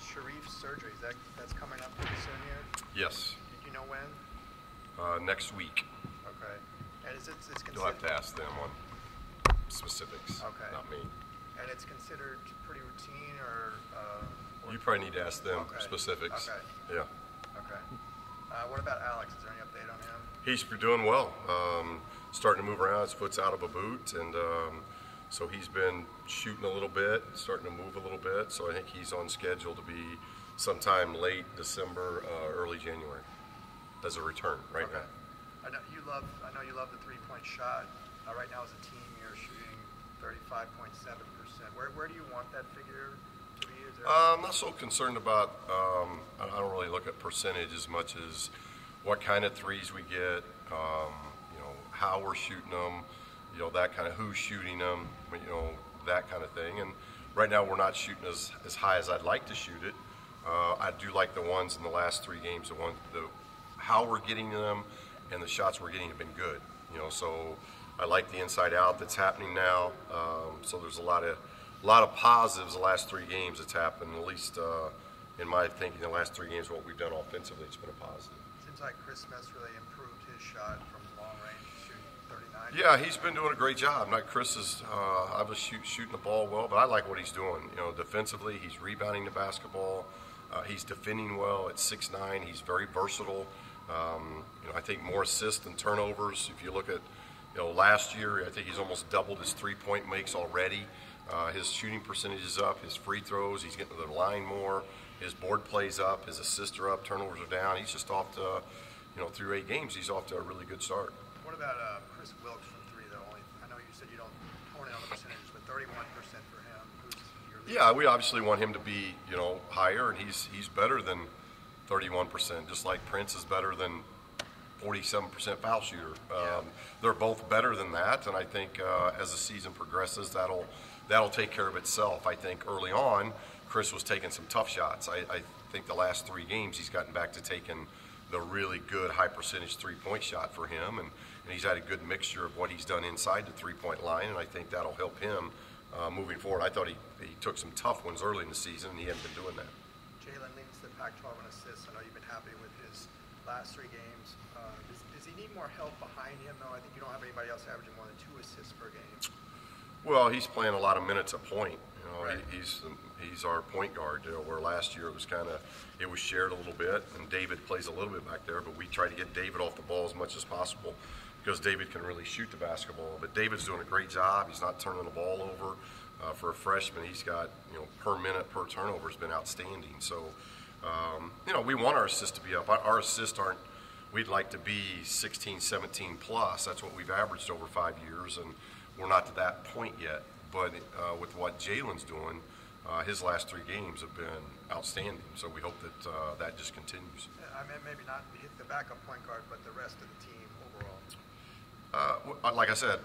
Sharif's surgery, that's coming up pretty soon here? Yes. Do you know when? Next week. Okay. And it's considered... You'll have to ask them on specifics, okay. Not me. And it's considered pretty routine or you probably need to ask them okay. specifics. Okay. Yeah. Okay. What about Alex? Is there any update on him? He's doing well. Starting to move around. His foot's out of a boot, and so he's been shooting a little bit, starting to move a little bit. So I think he's on schedule to be sometime late December, early January, as a return right okay. now. I know you love the three-point shot. Right now, as a team, you're shooting 35.7%. Where do you want that figure to be? I'm not so concerned about. I don't really look at percentage as much as what kind of threes we get. How we're shooting them. That kind of who's shooting them. That kind of thing. And right now, we're not shooting as high as I'd like to shoot it. I do like the ones in the last 3 games. How we're getting them and the shots we're getting have been good. So I like the inside out that's happening now. So there's a lot of positives the last 3 games that's happened. At least in my thinking, the last 3 games, what we've done offensively, it's been a positive. Seems like Chris Smith's really improved his shot from long range, shooting 39. Yeah, he's been doing a great job. Chris is obviously shooting the ball well, but I like what he's doing. Defensively, he's rebounding the basketball. He's defending well at 6'9". He's very versatile. I think more assists than turnovers. If you look at last year, I think he's almost doubled his three-point makes already. His shooting percentage is up. His free throws, he's getting to the line more. His board plays up. His assists are up. Turnovers are down. He's just off to, through 8 games, he's off to a really good start. What about Chris Wilkes from 3, though? I know you said you don't hone in on the percentages, but 31% for him. Who's your leader? Yeah, we obviously want him to be, higher, and he's better than 31%, just like Prince is better than 47% foul shooter. They're both better than that, and I think as the season progresses, that'll take care of itself. I think early on, Chris was taking some tough shots. I think the last 3 games he's gotten back to taking the really good high percentage three-point shot for him, and he's had a good mixture of what he's done inside the three-point line, and I think that'll help him moving forward. I thought he took some tough ones early in the season, and he hadn't been doing that. Jalen leads the Pac-12 in assists. I know you've been happy with his last 3 games. Does he need more help behind him, though? I think you don't have anybody else averaging more than 2 assists per game. Well, he's playing a lot of minutes a point. Right. He's our point guard. Where last year it was shared a little bit, and David plays a little bit back there. But we try to get David off the ball as much as possible because David can really shoot the basketball. But David's doing a great job. He's not turning the ball over. For a freshman, he's got per minute per turnover has been outstanding. So we want our assists to be up. Our assists aren't. We'd like to be 16, 17 plus. That's what we've averaged over 5 years, and we're not to that point yet. But with what Jalen's doing, his last 3 games have been outstanding. So we hope that that just continues. I mean, maybe not the backup point guard, but the rest of the team overall. Like I said,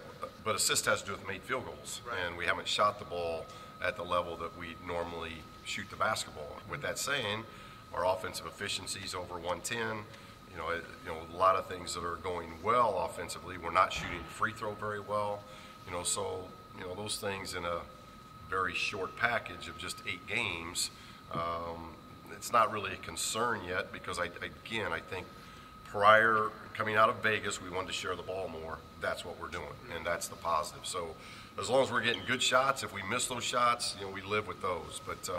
but assist has to do with made field goals, right. And we haven't shot the ball at the level that we normally shoot the basketball. With that saying, our offensive efficiency is over 110. A lot of things that are going well offensively. We're not shooting free throw very well. Those things in a very short package of just 8 games, it's not really a concern yet because I think prior coming out of Vegas, we wanted to share the ball more. That's what we're doing, and that's the positive. So as long as we're getting good shots, if we miss those shots, we live with those. But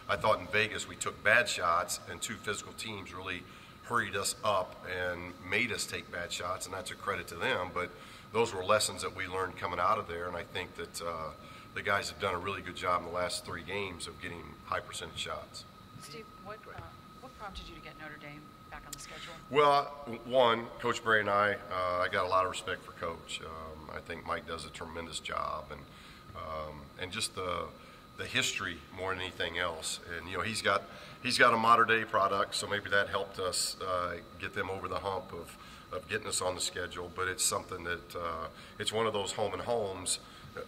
I thought in Vegas we took bad shots, and 2 physical teams really hurried us up and made us take bad shots, and that's a credit to them. But those were lessons that we learned coming out of there, and I think that the guys have done a really good job in the last 3 games of getting high percentage shots. Steve, what prompted you to get Notre Dame back on the schedule? Well, one, Coach Bray and I got a lot of respect for Coach. I think Mike does a tremendous job, and just the history more than anything else. And he's got a modern day product, so maybe that helped us get them over the hump of getting us on the schedule. But it's something that it's one of those home and homes.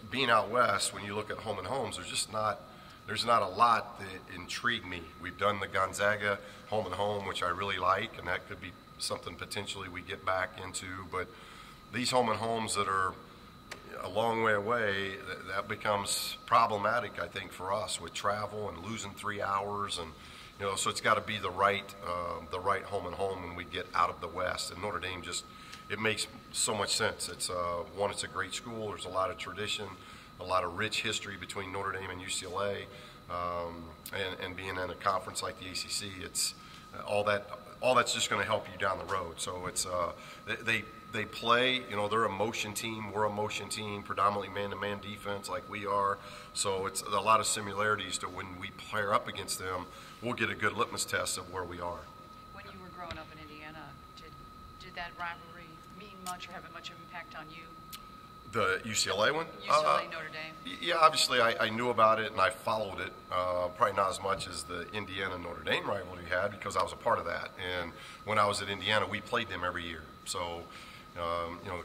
Being out west, when you look at home and homes, there's not a lot that intrigue me. We've done the Gonzaga home and home, which I really like, and that could be something potentially we get back into. But these home and homes that are a long way away, that becomes problematic, I think, for us with travel and losing 3 hours, and so it's got to be the right home and home when we get out of the West. And Notre Dame it makes so much sense. It's it's a great school. There's a lot of tradition, a lot of rich history between Notre Dame and UCLA, and being in a conference like the ACC, it's all that's just going to help you down the road. So it's they play, they're a motion team. We're a motion team, predominantly man-to-man defense like we are. So it's a lot of similarities to when we pair up against them. We'll get a good litmus test of where we are. When you were growing up in Indiana, did that rivalry mean much or have much impact on you? The UCLA one? UCLA, Notre Dame? Yeah, obviously I knew about it and I followed it, probably not as much as the Indiana-Notre Dame rivalry had, because I was a part of that. And when I was at Indiana, we played them every year. So,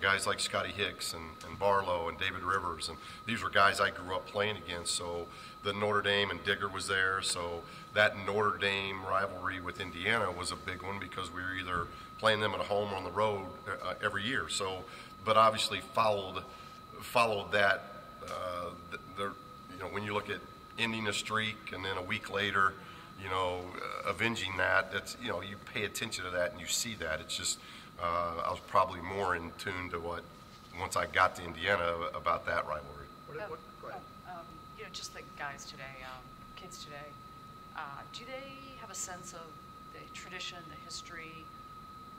guys like Scotty Hicks and Barlow and David Rivers, and these were guys I grew up playing against. So the Notre Dame, and Digger was there. So that Notre Dame rivalry with Indiana was a big one, because we were either playing them at home or on the road every year. So, but obviously followed that. When you look at ending a streak and then a week later, avenging that, that's you pay attention to that and you see that. It's just I was probably more in tune to what once I got to Indiana about that rivalry. Go ahead. Just the guys today, kids today, do they have a sense of the tradition, the history,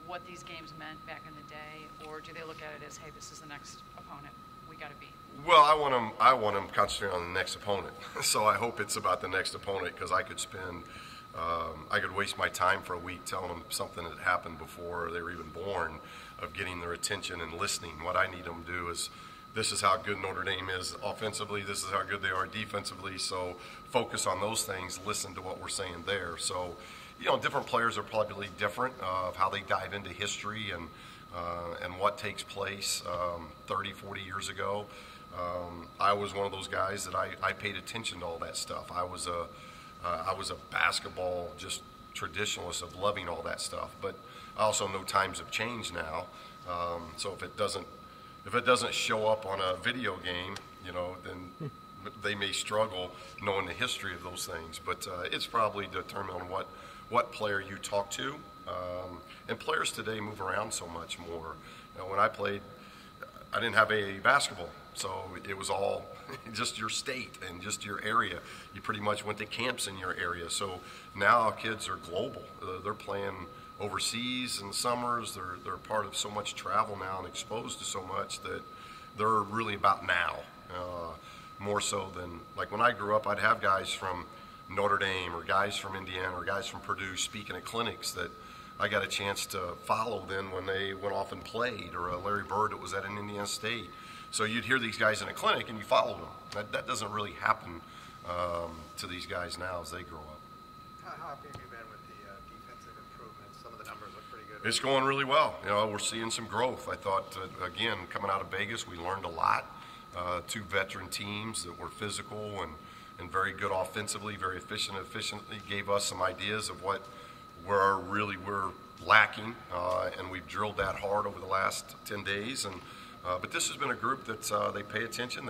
what these games meant back in the day, or do they look at it as, hey, this is the next opponent we got to beat? Well, I want them concentrating on the next opponent. So I hope it's about the next opponent, because I could waste my time for a week telling them something that happened before they were even born, of getting their attention and listening. What I need them to do is, this is how good Notre Dame is offensively, this is how good they are defensively, so focus on those things, listen to what we're saying there. So, different players are probably different of how they dive into history and what takes place 30, 40 years ago. I was one of those guys that I paid attention to all that stuff. I was a basketball just traditionalist of loving all that stuff, but I also know times have changed now. So if it doesn't show up on a video game, then they may struggle knowing the history of those things. But it's probably determined on what player you talk to. And players today move around so much more. When I played, I didn't have AAU basketball, so it was all just your state and just your area. You pretty much went to camps in your area. So now kids are global. They're playing overseas in the summers. They're part of so much travel now and exposed to so much that they're really about now, more so than, like when I grew up, I'd have guys from Notre Dame or guys from Indiana or guys from Purdue speaking at clinics that I got a chance to follow then when they went off and played, or Larry Bird that was at an Indiana State. So you'd hear these guys in a clinic and you follow them. That doesn't really happen to these guys now as they grow up. How happy have you been with the defensive improvements? Some of the numbers look pretty good. It's going really well. We're seeing some growth. I thought, again, coming out of Vegas, we learned a lot. Two veteran teams that were physical and very good offensively, very efficiently gave us some ideas of where really we're lacking, and we've drilled that hard over the last 10 days. But this has been a group that they pay attention.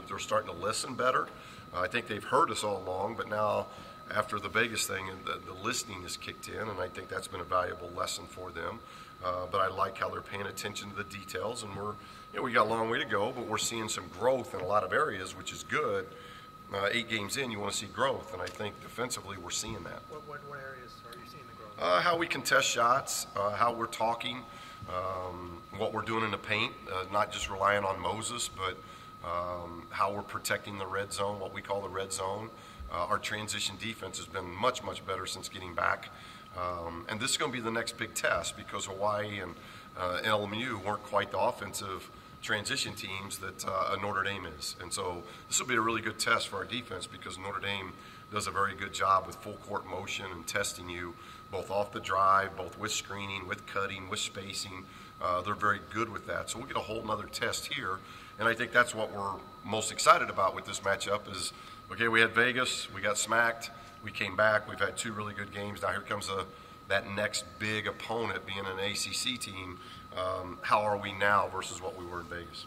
They're starting to listen better. I think they've heard us all along, but now after the Vegas thing, the listening has kicked in, and I think that's been a valuable lesson for them. But I like how they're paying attention to the details, and we got a long way to go, but we're seeing some growth in a lot of areas, which is good. 8 games in, you want to see growth, and I think defensively we're seeing that. What areas are you seeing the growth? How we contest shots, how we're talking, what we're doing in the paint, not just relying on Moses, but how we're protecting the red zone, what we call the red zone. Our transition defense has been much, much better since getting back. And this is going to be the next big test, because Hawaii and LMU weren't quite the offensive transition teams that Notre Dame is. And so this will be a really good test for our defense, because Notre Dame does a very good job with full court motion and testing you both off the drive, both with screening, with cutting, with spacing. They're very good with that. So we'll get a whole nother test here. And I think that's what we're most excited about with this matchup is, okay, we had Vegas, we got smacked, we came back, we've had 2 really good games. Now here comes that next big opponent being an ACC team. How are we now versus what we were in Vegas?